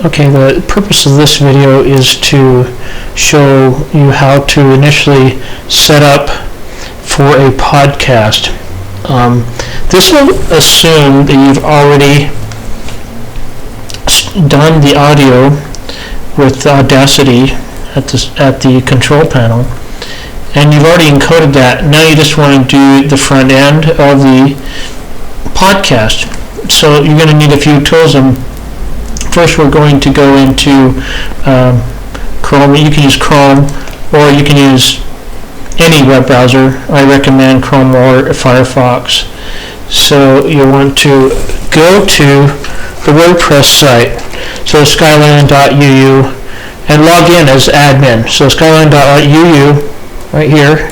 Okay, the purpose of this video is to show you how to initially set up for a podcast. This will assume that you've already done the audio with Audacity at the control panel, and you've already encoded that. Now you just want to do the front end of the podcast. So you're going to need a few tools. First, we're going to go into Chrome. You can use Chrome, or you can use any web browser. I recommend Chrome or Firefox. So you want to go to the WordPress site, so skyline.uu, and log in as admin. So skyline.uu, right here,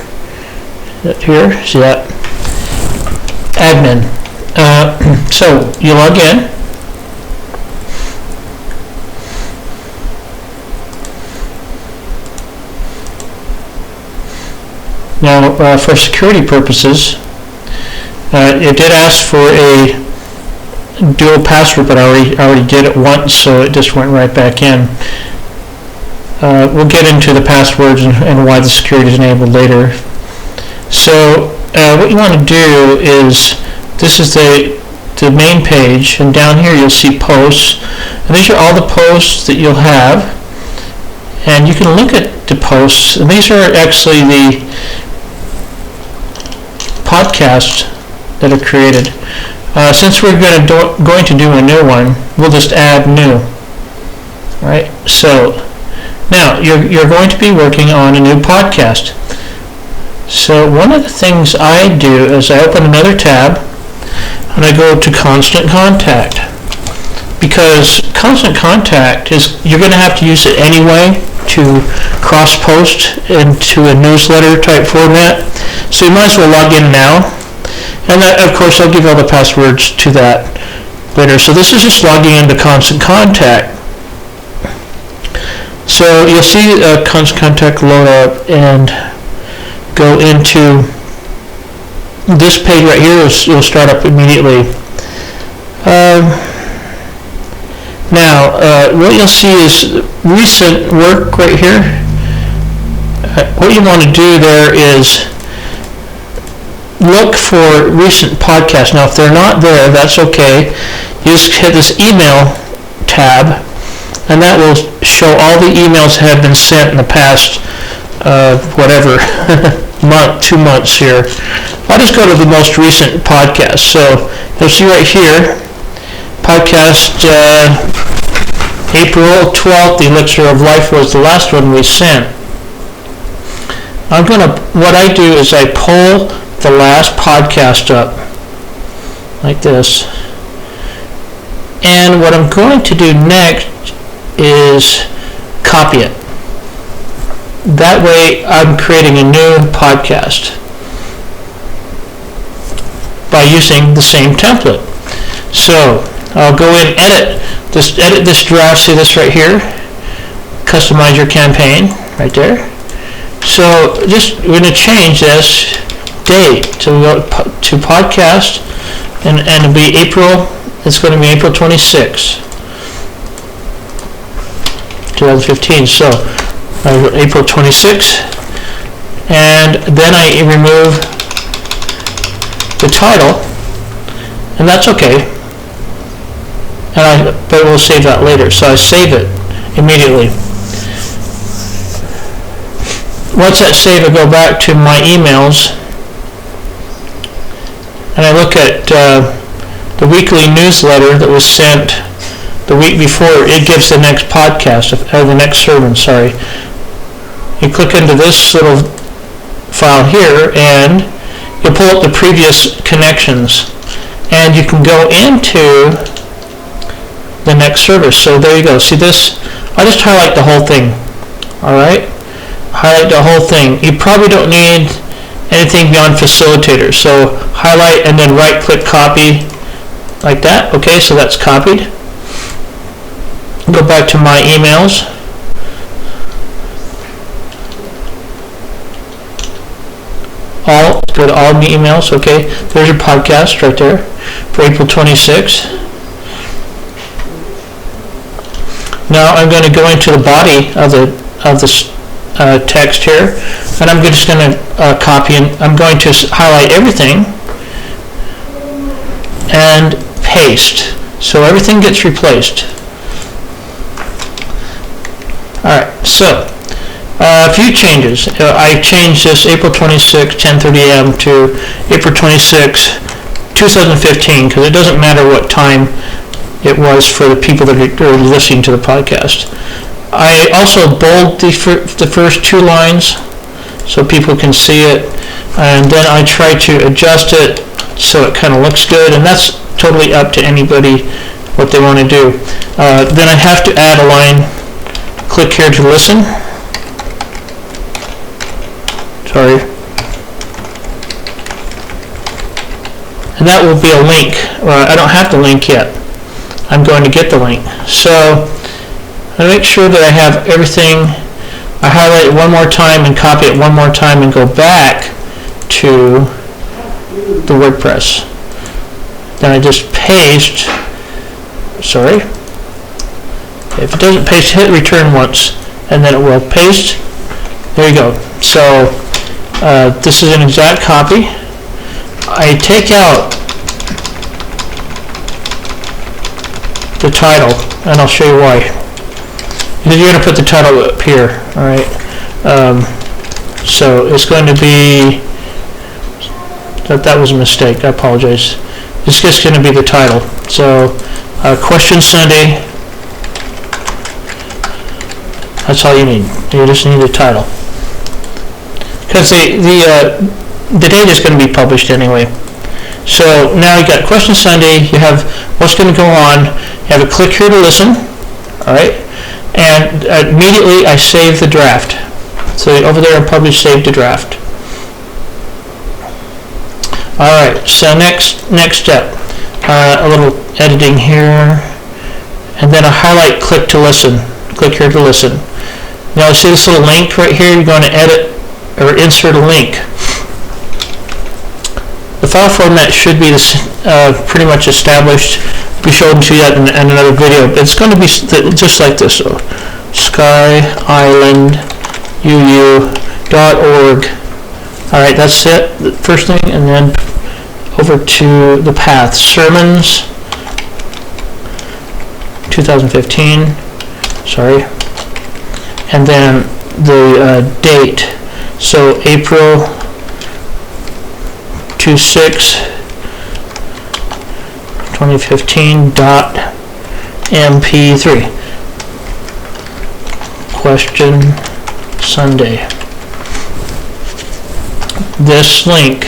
see that? Admin. So you log in. Now, for security purposes, it did ask for a dual password, but I already did it once, so it just went right back in. We'll get into the passwords and why the security is enabled later. So what you want to do is, this is the main page, and down here you'll see posts, and these are all the posts that you'll have, and you can look at the posts, and these are actually the podcasts that are created. Since we're going to do a new one, we'll just add new. Right? So now you're going to be working on a new podcast. So one of the things I do is I open another tab and I go to Constant Contact, because Constant Contact you're going to have to use it anyway to cross-post into a newsletter type format. So you might as well log in now. And that, of course, I'll give you all the passwords to that later. So this is just logging into Constant Contact. So you'll see Constant Contact load up and go into this page right here. It'll start up immediately. Now, what you'll see is recent work right here. What you want to do there is look for recent podcasts. Now, if they're not there, that's okay. You just hit this email tab, and that will show all the emails that have been sent in the past, whatever, month, 2 months here. I'll just go to the most recent podcast. So you'll see right here, podcast April 12th, the Elixir of Life was the last one we sent. What I do is I pull the last podcast up like this, and what I'm going to do next is copy it. That way I'm creating a new podcast by using the same template. So I'll go in, edit this draft. See this right here? Customize your campaign right there. So we're going to change this date to podcast, and it'll be April. It's going to be April 26, 2015. So April 26, and then I remove the title, and that's okay. But we'll save that later. So I save it immediately. Once that's saved, I go back to my emails, and I look at the weekly newsletter that was sent the week before. It gives the next podcast, or the next sermon, sorry. You click into this little file here, and you pull up the previous connections, and you can go into the next service. So there you go. See this? I just highlight the whole thing. Alright? Highlight the whole thing. You probably don't need anything beyond facilitator. So highlight and then right click copy like that. Okay, so that's copied. Go back to my emails. Go to all my emails. Okay, there's your podcast right there for April 26th. Now I'm going to go into the body of the text here, and I'm just going to copy, and I'm going to highlight everything and paste, so everything gets replaced. Alright, so a few changes. I changed this April 26, 10:30 a.m. to April 26, 2015, because it doesn't matter what time it was for the people that are listening to the podcast. I also bold the first two lines so people can see it, and then I try to adjust it so it kind of looks good, and that's totally up to anybody what they want to do. Then I have to add a line. Click here to listen. Sorry. And that will be a link. I don't have the link yet. I'm going to get the link. So I make sure that I have everything. I highlight it one more time and copy it one more time and go back to the WordPress. Then I just paste. Sorry. If it doesn't paste, hit return once, and then it will paste. There you go. So this is an exact copy. I take out the title, and I'll show you why. Because you're going to put the title up here, all right? So it's going to be, that was a mistake, I apologize. It's just going to be the title. So Question Sunday, that's all you need. You just need the title. Because the date is going to be published anyway. So now you got Question Sunday, you have what's going to go on, you have a click here to listen, all right? And immediately I save the draft. So over there I probably saved the draft. All right, so next step, a little editing here, and then I highlight click to listen. Click here to listen. Now see this little link right here, you're going to edit or insert a link. The file format should be pretty much established. I'll be showing to you that in another video. It's going to be just like this. So, skyislanduu.org. All right, that's it. The first thing, and then over to the path. Sermons 2015. Sorry. And then the date. So April 2015.mp3. Question Sunday. This link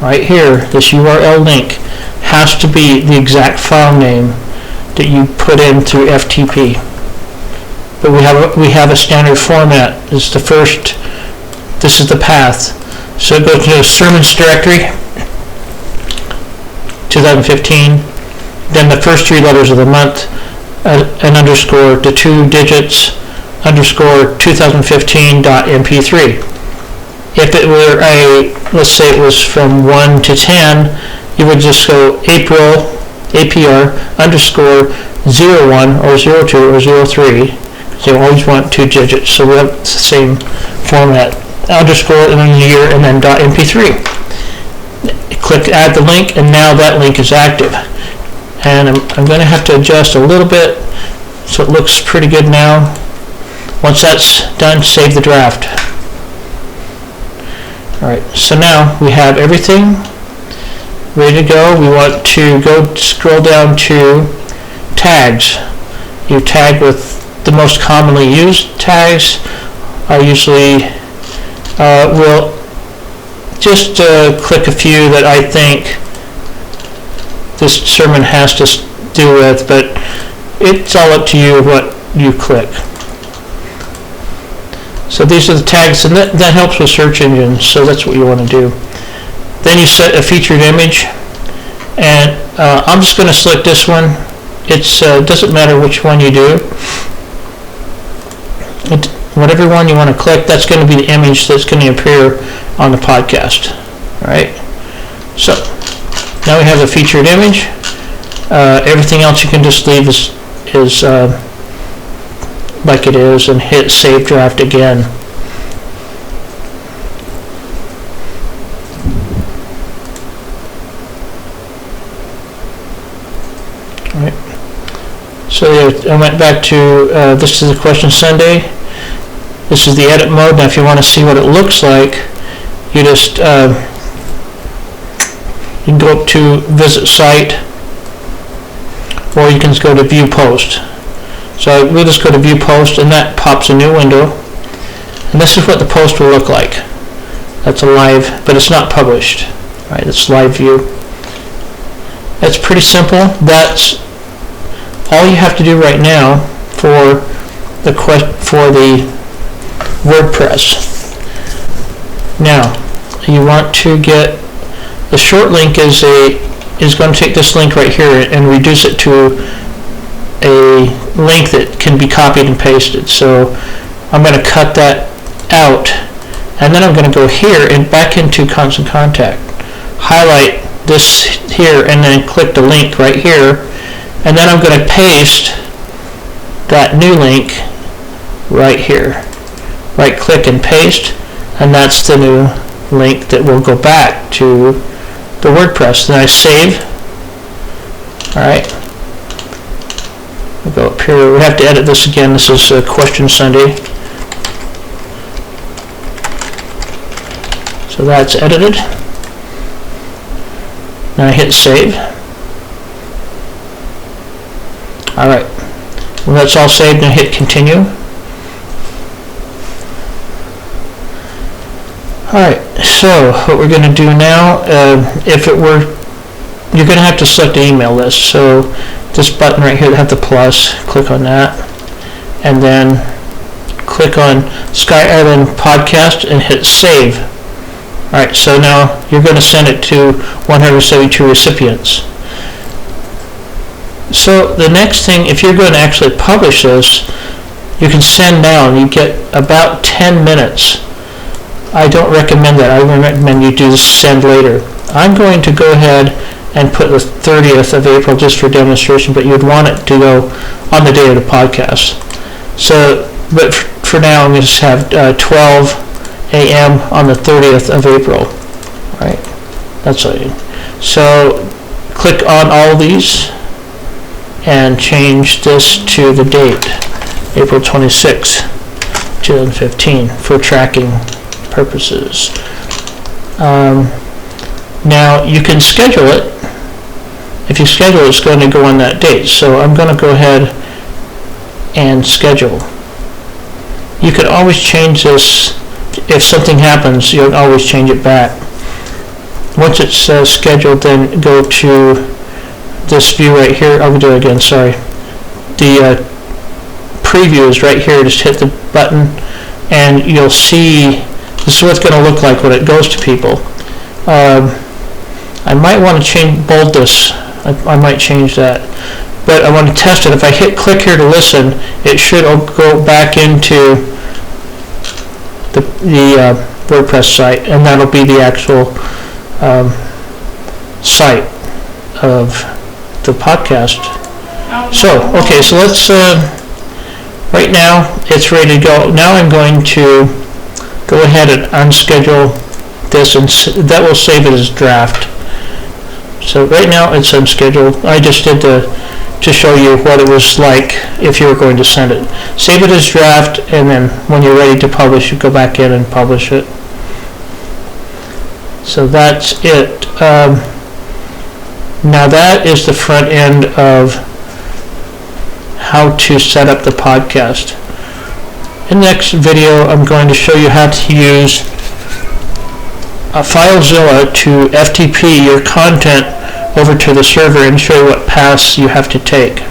right here, this URL link, has to be the exact file name that you put in through FTP. But we have a standard format. This is the first. This is the path. So go to the sermons directory, 2015. Then the first three letters of the month, an underscore, the 2 digits, underscore 2015.mp3. If it were let's say it was from 1 to 10, you would just go April, APR, underscore 01 or 02 or 03. So you always want 2 digits. So we have the same format. Underscore and then the year and then .mp3. Click add the link, and now that link is active. And I'm going to have to adjust a little bit so it looks pretty good now. Once that's done, save the draft. Alright, so now we have everything ready to go. We want to scroll down to tags. You tag with the most commonly used tags. I usually will just click a few that I think this sermon has to do with, but it's all up to you what you click. So these are the tags, and that helps with search engines, so that's what you want to do. Then you set a featured image, and I'm just going to select this one. It doesn't matter which one you do. Whatever one you want to click, that's going to be the image that's going to appear on the podcast. All right. So now we have a featured image. Everything else you can just leave as is like it is, and hit save draft again. All right. So yeah, I went back to this is the question Sunday. This is the edit mode. Now if you want to see what it looks like, you just you can go up to visit site, or you can just go to view post. So we'll just go to view post, and that pops a new window, and this is what the post will look like. That's a live, but it's not published. Right, it's live view. It's pretty simple. That's all you have to do right now for the WordPress. Now you want to get the short link is going to take this link right here and reduce it to a link that can be copied and pasted. So I'm going to cut that out, and then I'm going to go here and back into Constant Contact, highlight this here, and then click the link right here, and then I'm going to paste that new link right here. Right click and paste, and that's the new link that will go back to the WordPress. Then I save. Alright. We'll go up here. We have to edit this again. This is question Sunday. So that's edited. Now I hit save. Alright. Well, that's all saved. Now hit continue. Alright, so what we're going to do now, you're going to have to select the email list. So this button right here that has the plus, click on that, and then click on Sky Island Podcast and hit save. Alright, so now you're going to send it to 172 recipients. So the next thing, if you're going to actually publish this, you can send now, and you get about 10 minutes. I don't recommend that. I recommend you do send later. I'm going to go ahead and put the 30th of April just for demonstration, but you'd want it to go on the day of the podcast. So, but for now, I'm going to just have 12 a.m. on the 30th of April. All right, that's all you need. So click on all these and change this to the date, April 26, 2015, for tracking purposes. Now you can schedule it. If you schedule it, it's going to go on that date. So I'm going to go ahead and schedule. You can always change this. If something happens, you can always change it back. Once it's scheduled, then go to this view right here. I'll do it again, sorry. The preview is right here. Just hit the button and you'll see this is what it's going to look like when it goes to people. I might want to bold this. I might change that. But I want to test it. If I hit click here to listen, it should go back into the WordPress site, and that'll be the actual site of the podcast. So, okay, so let's, right now it's ready to go. Now I'm going to go ahead and unschedule this, and that will save it as draft. So right now it's unscheduled. I just did to show you what it was like if you were going to send it. Save it as draft, and then when you're ready to publish, you go back in and publish it. So that's it. Now that is the front end of how to set up the podcast. In the next video, I'm going to show you how to use Filezilla to FTP your content over to the server and show you what paths you have to take.